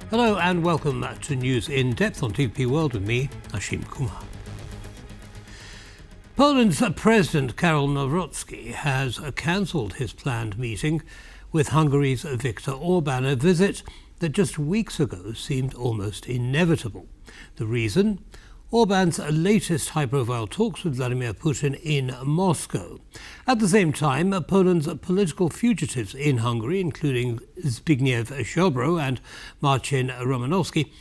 Hello and welcome to News in Depth on TVP World with me, Ashim Kumar. Poland's President Karol Nawrocki has cancelled his planned meeting with Hungary's Viktor Orbán, a visit that just weeks ago seemed almost inevitable. The reason? Orbán's latest high-profile talks with Vladimir Putin in Moscow. At the same time, Poland's political fugitives in Hungary, including Zbigniew Ziobro and Marcin Romanowski,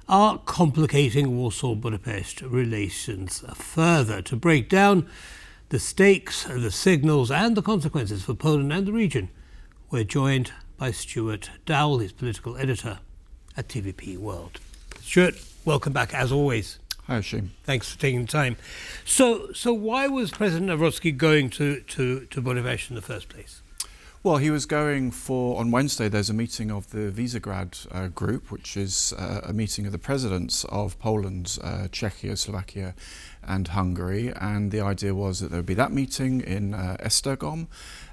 are complicating Warsaw-Budapest relations further. To break down the stakes, the signals and the consequences for Poland and the region, we're joined by Stuart Dowell, his political editor at TVP World. Stuart, welcome back as always. Hi, Ashim. Thanks for taking the time. So why was President Nawrocki going to Budapest in the first place? Well, he was going on Wednesday, there's a meeting of the Visegrad group, which is a meeting of the presidents of Poland, Czechia, Slovakia and Hungary. And the idea was that there would be that meeting in Esztergom,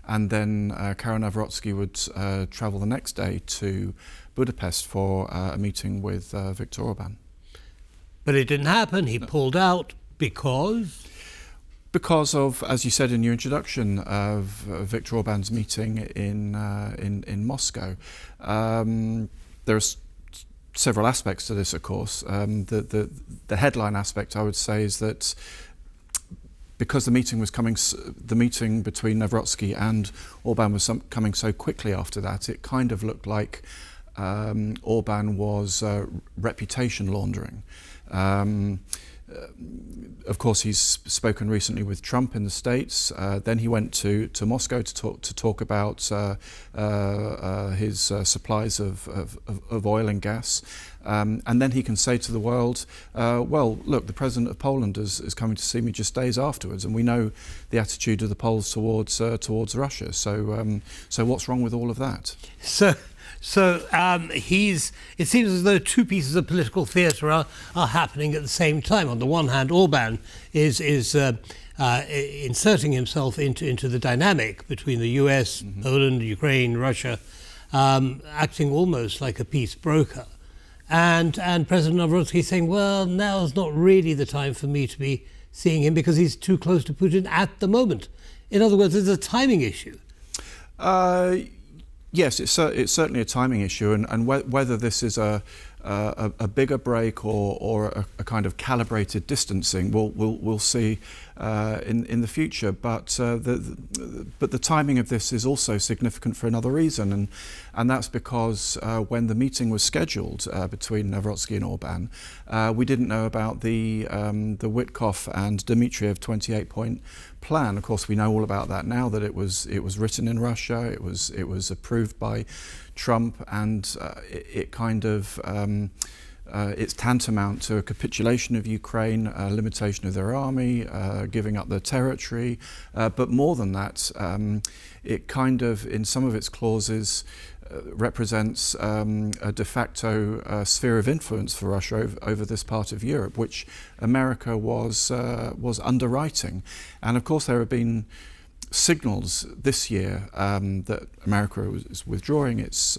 and then Karol Nawrocki would travel the next day to Budapest for a meeting with Viktor Orbán. But it didn't happen. He pulled out because of, as you said in your introduction, of Viktor Orbán's meeting in Moscow. There are several aspects to this, of course. The headline aspect, I would say, is that because the meeting between Nawrocki and Orbán was coming so quickly after that, it kind of looked like Orbán was reputation laundering. Of course, he's spoken recently with Trump in the States. Then he went to Moscow to talk about his supplies of oil and gas. And then he can say to the world, well, look, the president of Poland is coming to see me just days afterwards, and we know the attitude of the Poles towards Russia. So what's wrong with all of that? So it seems as though two pieces of political theatre are happening at the same time. On the one hand, Orbán is inserting himself into the dynamic between the US, Poland, Ukraine, Russia, acting almost like a peace broker. And President Nawrocki saying, well, now's not really the time for me to be seeing him because he's too close to Putin at the moment. In other words, it's a timing issue. Yes, it's certainly a timing issue, and whether this is a bigger break or a kind of calibrated distancing, we'll see in the future. But the timing of this is also significant for another reason, and that's because when the meeting was scheduled between Nawrocki and Orbán, we didn't know about the Witkoff and Dmitriev 28-point plan. Of course, we know all about that now, that it was written in Russia, it was approved by Trump, and it kind of it's tantamount to a capitulation of Ukraine, a limitation of their army, giving up their territory, but more than that, it kind of, in some of its clauses, represents a de facto sphere of influence for Russia over this part of Europe, which America was underwriting. And of course, there have been signals this year that America is withdrawing its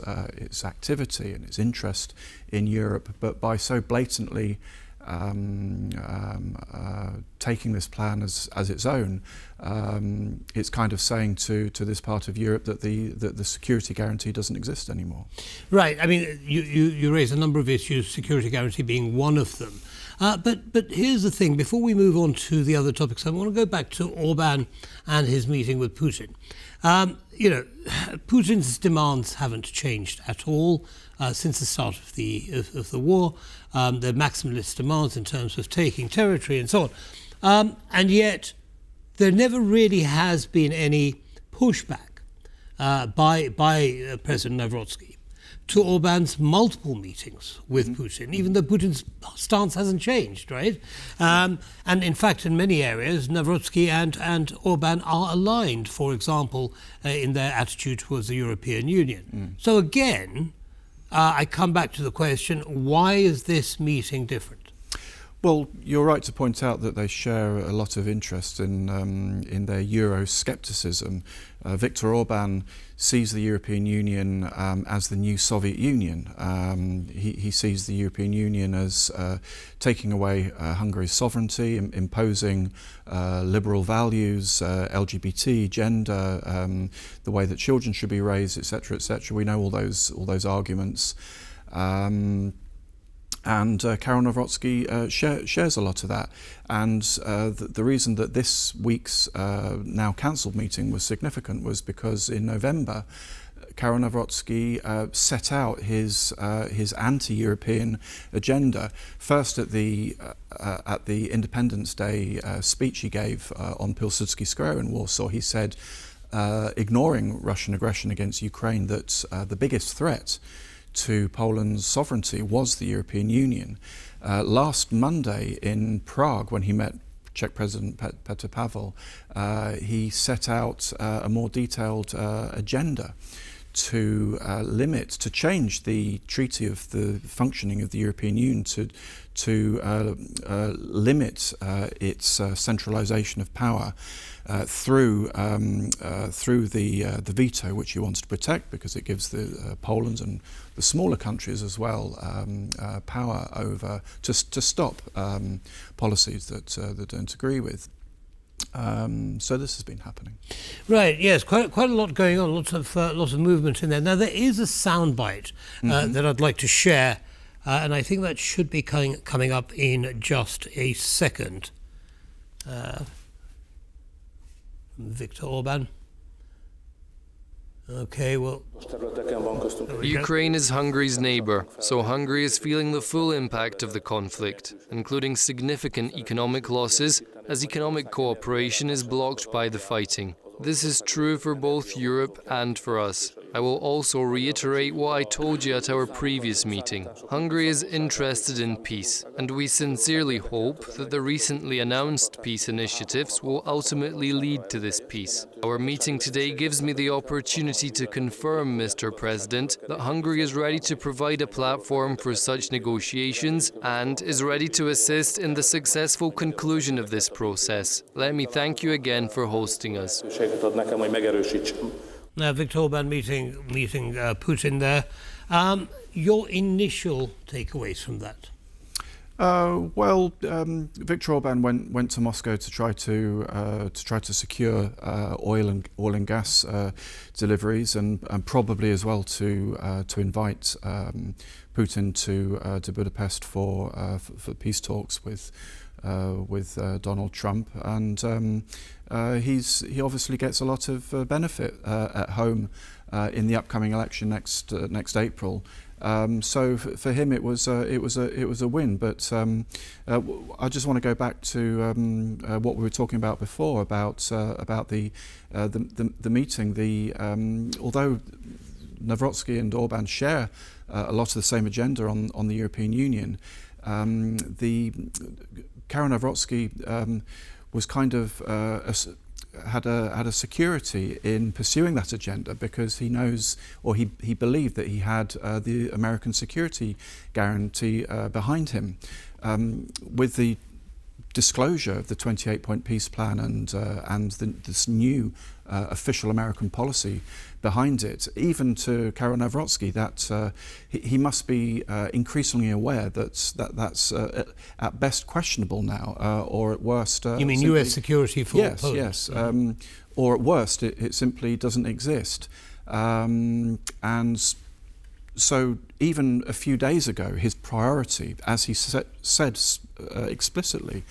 activity and its interest in Europe, but by so blatantly taking this plan as its own, it's kind of saying to this part of Europe that the security guarantee doesn't exist anymore. Right. I mean, you raise a number of issues, security guarantee being one of them. But here's the thing, before we move on to the other topics, I want to go back to Orbán and his meeting with Putin. Putin's demands haven't changed at all since the start of the war. The maximalist demands in terms of taking territory and so on. And yet there never really has been any pushback by President Nawrocki to Orbán's multiple meetings with Putin, even though Putin's stance hasn't changed, right? And in fact, in many areas, Nawrocki and Orbán are aligned, for example, in their attitude towards the European Union. So again, I come back to the question, why is this meeting different? Well, you're right to point out that they share a lot of interest in their Euroscepticism. Viktor Orbán sees the European Union as the new Soviet Union. He sees the European Union as taking away Hungary's sovereignty, imposing liberal values, LGBT, gender, the way that children should be raised, etc., etc. We know all those arguments. And Karol Nawrocki shares a lot of that. And the reason that this week's now cancelled meeting was significant was because in November, Karol Nawrocki set out his anti-European agenda. First at the Independence Day speech he gave on Pilsudski Square in Warsaw, he said, ignoring Russian aggression against Ukraine, that the biggest threat to Poland's sovereignty was the European Union. Last Monday in Prague, when he met Czech President Petr Pavel, he set out a more detailed agenda to change the treaty of the functioning of the European Union to limit its centralisation of power through the veto, which he wants to protect because it gives the Poland and the smaller countries as well power over to stop policies that don't agree with. So this has been happening. Right. Yes. Quite a lot going on. Lots of movement in there. Now there is a soundbite that I'd like to share, and I think that should be coming up in just a second. Viktor Orbán. Okay, well... Ukraine is Hungary's neighbour, so Hungary is feeling the full impact of the conflict, including significant economic losses, as economic cooperation is blocked by the fighting. This is true for both Europe and for us. I will also reiterate what I told you at our previous meeting. Hungary is interested in peace, and we sincerely hope that the recently announced peace initiatives will ultimately lead to this peace. Our meeting today gives me the opportunity to confirm, Mr. President, that Hungary is ready to provide a platform for such negotiations and is ready to assist in the successful conclusion of this process. Let me thank you again for hosting us. Now, Viktor Orbán meeting Putin there. Your initial takeaways from that? Viktor Orbán went to Moscow to try to secure oil and gas deliveries, and probably as well to invite Putin to Budapest for peace talks with Donald Trump, and he obviously gets a lot of benefit at home in the upcoming election next April. So for him, it was a win. But I just want to go back to what we were talking about before about the meeting. Although Nawrocki and Orbán share a lot of the same agenda on the European Union, Karol Nawrocki was kind of had a security in pursuing that agenda because he knows, or he believed that he had the American security guarantee behind him. With the disclosure of the 28-point peace plan and this new official American policy behind it, even to Karol Nawrocki, that he must be increasingly aware that's at best questionable now, or at worst... you mean simply, US security for Poland? Yes, or at worst it simply doesn't exist. And so even a few days ago, his priority, as he said explicitly,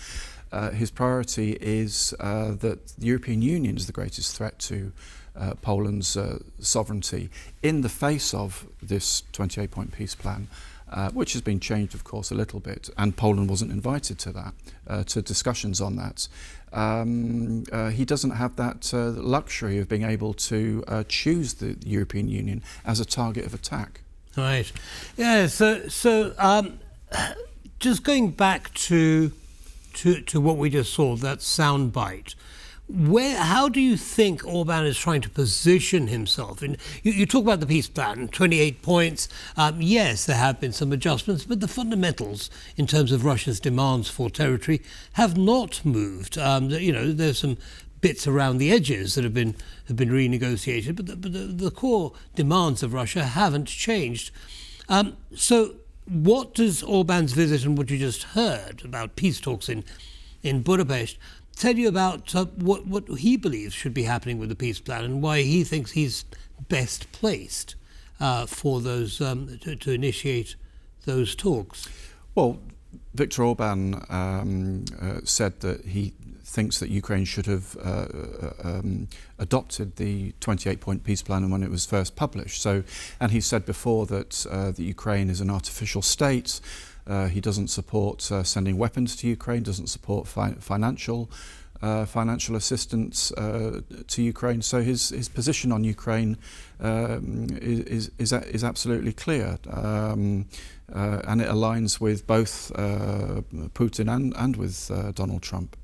his priority is that the European Union is the greatest threat to Poland's sovereignty in the face of this 28-point peace plan, which has been changed, of course, a little bit, and Poland wasn't invited to that, to discussions on that. He doesn't have that luxury of being able to choose the European Union as a target of attack. Right. Yeah. So just going back to what we just saw, that sound bite, How do you think Orban is trying to position himself? You talk about the peace plan, 28 points. Yes, there have been some adjustments, but the fundamentals in terms of Russia's demands for territory have not moved. There's some bits around the edges that have been renegotiated, but the core demands of Russia haven't changed. So what does Orban's visit and what you just heard about peace talks in Budapest tell you about what he believes should be happening with the peace plan and why he thinks he's best placed for those to initiate those talks? Well, Viktor Orbán said that he thinks that Ukraine should have adopted the 28-point peace plan when it was first published. And he said before that Ukraine is an artificial state. He doesn't support sending weapons to Ukraine, doesn't support financial assistance to Ukraine. So his position on Ukraine is absolutely clear, and it aligns with both Putin and with Donald Trump.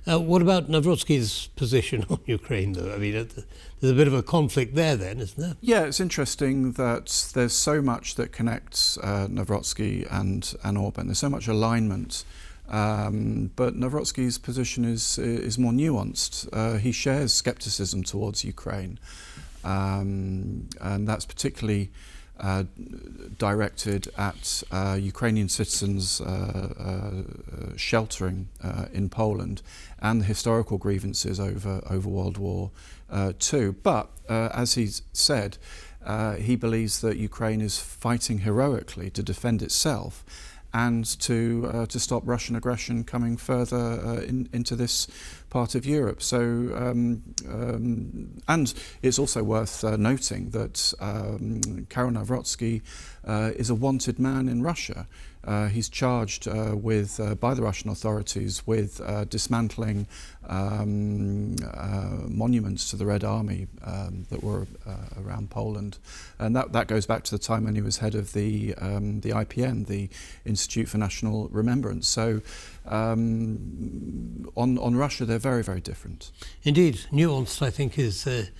What about Nawrocki's position on Ukraine, though? I mean, there's a bit of a conflict there then, isn't there? Yeah, it's interesting that there's so much that connects Nawrocki and Orban. There's so much alignment, but Nawrocki's position is more nuanced. He shares scepticism towards Ukraine, and that's particularly directed at Ukrainian citizens sheltering in Poland and the historical grievances over World War II. But as he's said, he believes that Ukraine is fighting heroically to defend itself and to stop Russian aggression coming further into this part of Europe. So, and it's also worth noting that Karol Nawrocki is a wanted man in Russia. He's charged by the Russian authorities with dismantling monuments to the Red Army that were around Poland, and that goes back to the time when he was head of the IPN, the Institute for National Remembrance. So on Russia, they're very, very different. Indeed, nuanced, I think, is the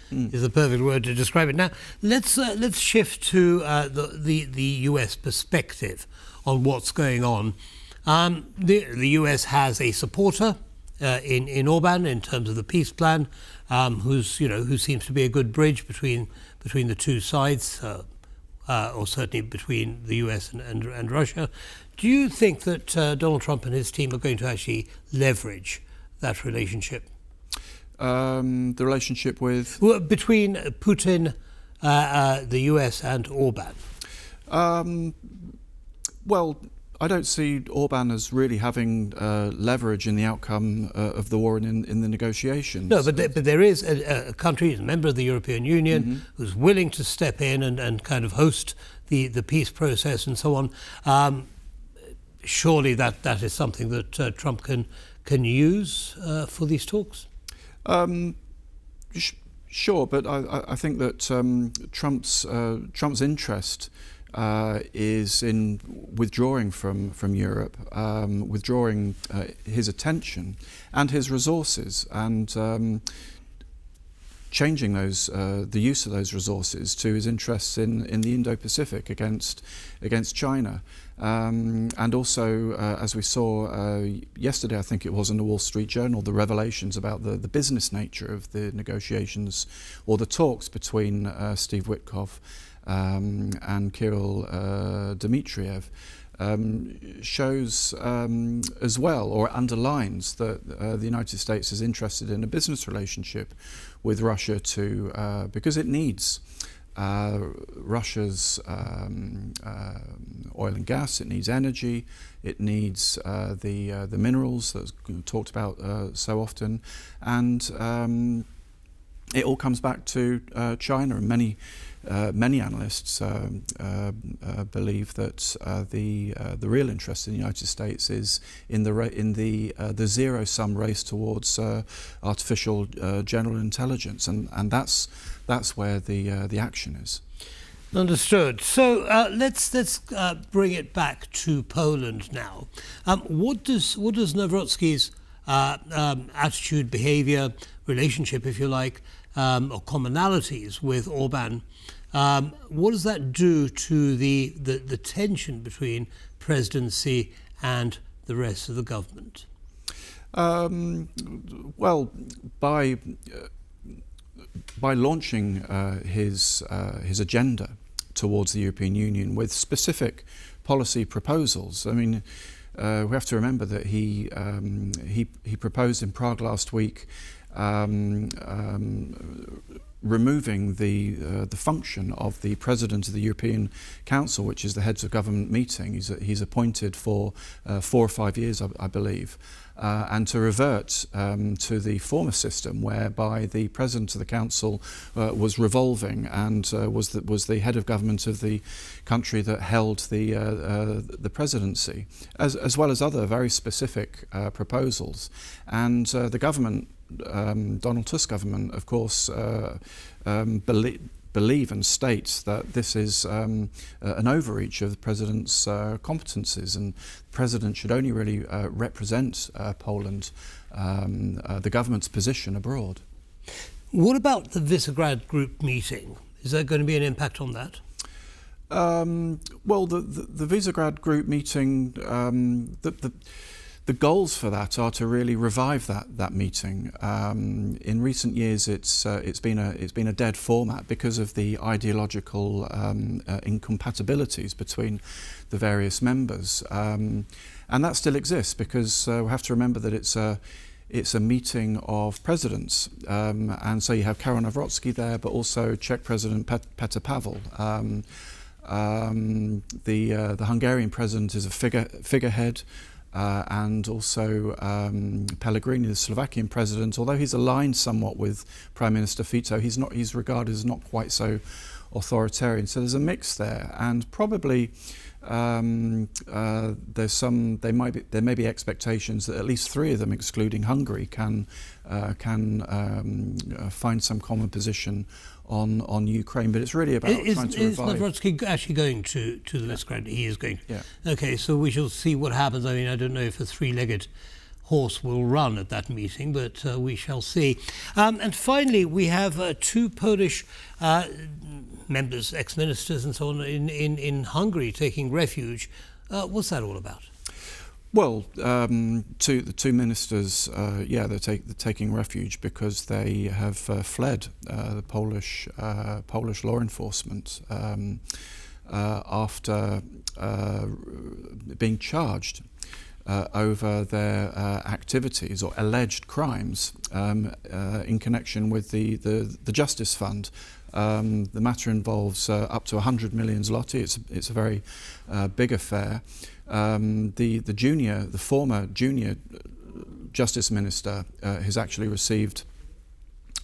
perfect word to describe it. Now, let's shift to the US perspective on what's going on. The US has a supporter in Orban in terms of the peace plan, who seems to be a good bridge between the two sides, or certainly between the US and Russia. Do you think that Donald Trump and his team are going to actually leverage that relationship? The relationship with? Well, between Putin, the US and Orban. Well, I don't see Orban as really having leverage in the outcome of the war and in the negotiations. No, but there is a country, a member of the European Union, who's willing to step in and kind of host the peace process and so on. Surely that is something that Trump can use for these talks? Sure, but I think that Trump's interest is in withdrawing from Europe, withdrawing his attention and his resources, and changing the use of those resources to his interests in the Indo-Pacific against China, and also as we saw yesterday, I think it was in the Wall Street Journal, the revelations about the business nature of the negotiations or the talks between Steve Witkoff and Kirill Dmitriev, shows as well, or underlines that the United States is interested in a business relationship with Russia because it needs Russia's oil and gas, it needs energy, it needs the minerals that's talked about so often, and it all comes back to China, and many analysts believe that the real interest in the United States is in the zero-sum race towards artificial general intelligence, and that's where the action is. Understood. So let's bring it back to Poland now. What does Nawrocki's attitude, behaviour, relationship, if you like, or commonalities with Orban. What does that do to the tension between presidency and the rest of the government? Well, by launching his agenda towards the European Union with specific policy proposals, I mean, we have to remember that he proposed in Prague last week removing the function of the President of the European Council, which is the heads of government meeting. He's appointed for 4 or 5 years, I believe, and to revert to the former system whereby the President of the Council was revolving and was the head of government of the country that held the presidency, as well as other very specific proposals. And the government, Donald Tusk government, of course, believe and state that this is an overreach of the President's competencies, and the President should only really represent Poland, the government's position abroad. What about the Visegrad group meeting? Is there going to be an impact on that? Well, the Visegrad group meeting, the goals for that are to really revive that meeting. In recent years, it's been a dead format because of the ideological incompatibilities between the various members, and that still exists because we have to remember that it's a meeting of presidents, and so you have Karol Nawrocki there, but also Czech President Petr Pavel. The Hungarian president is a figurehead. And also Pellegrini, the Slovakian president, although he's aligned somewhat with Prime Minister Fico, he's regarded as not quite so authoritarian. So there's a mix there, and probably there may be expectations that at least 3 of them, excluding Hungary, can find some common position on Ukraine, but it's really about trying to revive. Is Nawrocki actually going to the Visegrad? He is going. Yeah. Okay, so we shall see what happens. I mean, I don't know if a 3-legged horse will run at that meeting, but we shall see. And finally, we have 2 Polish members, ex-ministers and so on, in Hungary taking refuge. What's that all about? Well, the 2 ministers, they're taking refuge because they have fled the Polish law enforcement after being charged over their activities or alleged crimes in connection with the Justice Fund. The matter involves up to 100 million zloty. It's a very big affair. The former junior justice minister has actually received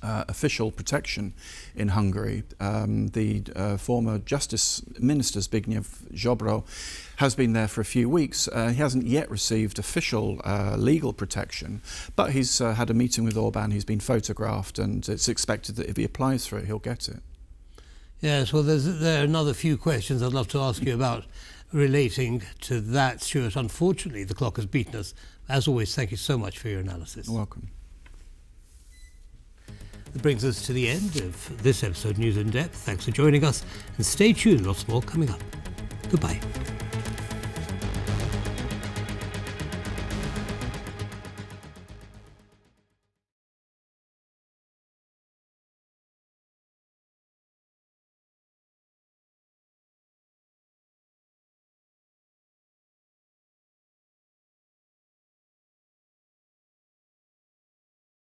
official protection in Hungary. The former justice minister Zbigniew Ziobro has been there for a few weeks. He hasn't yet received official legal protection, but he's had a meeting with Orban. He's been photographed, and it's expected that if he applies for it, he'll get it. Yes, well, there are another few questions I'd love to ask you about relating to that, Stuart. Unfortunately, the clock has beaten us. As always, thank you so much for your analysis. You're welcome. That brings us to the end of this episode of News in Depth. Thanks for joining us, and stay tuned, lots more coming up. Goodbye.